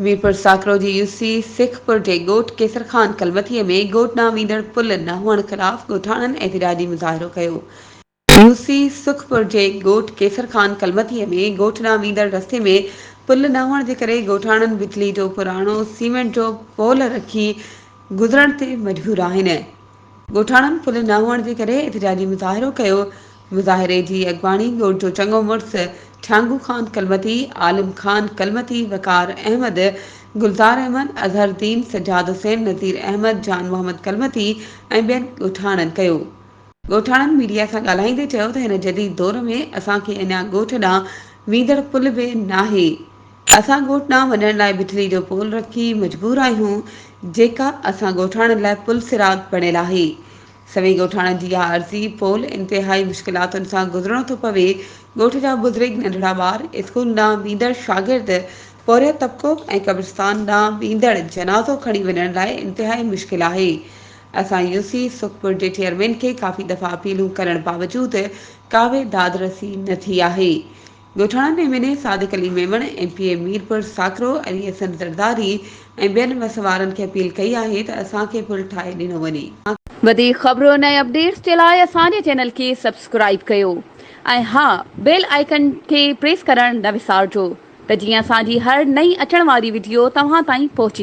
मीरपुर साकरो जी UC सिखपुर जे ॻोठ केसर खान कलमथीअ में ॻोठ ॾांहुं वेंदड़ पुल न हुअण ख़िलाफ़ ॻोठाणनि एतिराजी मुज़ाहिरो कयो। यूसी सुखपुर जे ॻोठ केसर खान कलमथीअ में ॻोठ ॾांहुं वेंदड़ रस्ते में पुल न हुअण जे करे ॻोठाणनि बिजली जो पुराणो सीमेंट जो पोल रखी गुज़रण ते मजबूर आहिनि। ॻोठाणनि पुल न हुअण जे करे एतिराजी मुज़ाहिरो कयो। मुज़ाहिरे जी अॻवानी ॻोठ जो चङो मुड़ुसु छांगू खान कलमती, आलिम खान कलमती, वकार अहमद, गुलज़ार अहमद, अज़हरुद्दीन, सजाद हुसैन, नज़ीर अहमद, जान मोहम्मद कलमती ऐं ॿियनि ॻोठाणनि कयो। ॻोठाणनि मीडिया सां ॻाल्हाईंदे चयो त हिन जदीद दौर में असांखे अञा ॻोठ ॾांहुं वेंदड़ पुल बि नाहे। असां ॻोठ ॾांहुं वञण लाइ बिजली जो पोल रखी मजबूर आहियूं, जेका असां ॻोठाणनि लाइ पुल सिराग बणियल आहे। सभई ॻोठाणनि जी इहा अर्ज़ी पोल इंतिहाई मुश्किलातुनि सां गुज़रणो थो पवे। ॻोठ जा बुज़ुर्ग, नंढड़ा ॿार, स्कूल ॾांहुं वेंदड़ शागिर्द, पोरियो तबिको ऐं कब्रिस्तान ॾांहुं वेंदड़ जनाज़ो खणी वञण लाइ इंतिहाई मुश्किल आहे। असां यूसी सुखपुर जे चेयरमैन खे काफ़ी दफ़ा अपीलूं करण बावजूदि का बि दादरसी न थी आहे। ॻोठाणनि एमएलए सादिक अली मेमण, एमपीए मीरपुर साकरो अली हसन ज़रदारी ऐं ॿियनि मसवारनि खे अपील कई आहे त असांखे पुल ठाहे ॾिनो वञे। वधीक ख़बरुनि ऐं अपडेट्स जे लाइ असांजे चैनल खे सब्सक्राइब कयो ऐं हा, बेल आइकन खे प्रेस करणु न विसारिजो त जीअं असांजी हर नई अचण वारी वीडियो तव्हां ताईं पहुचे।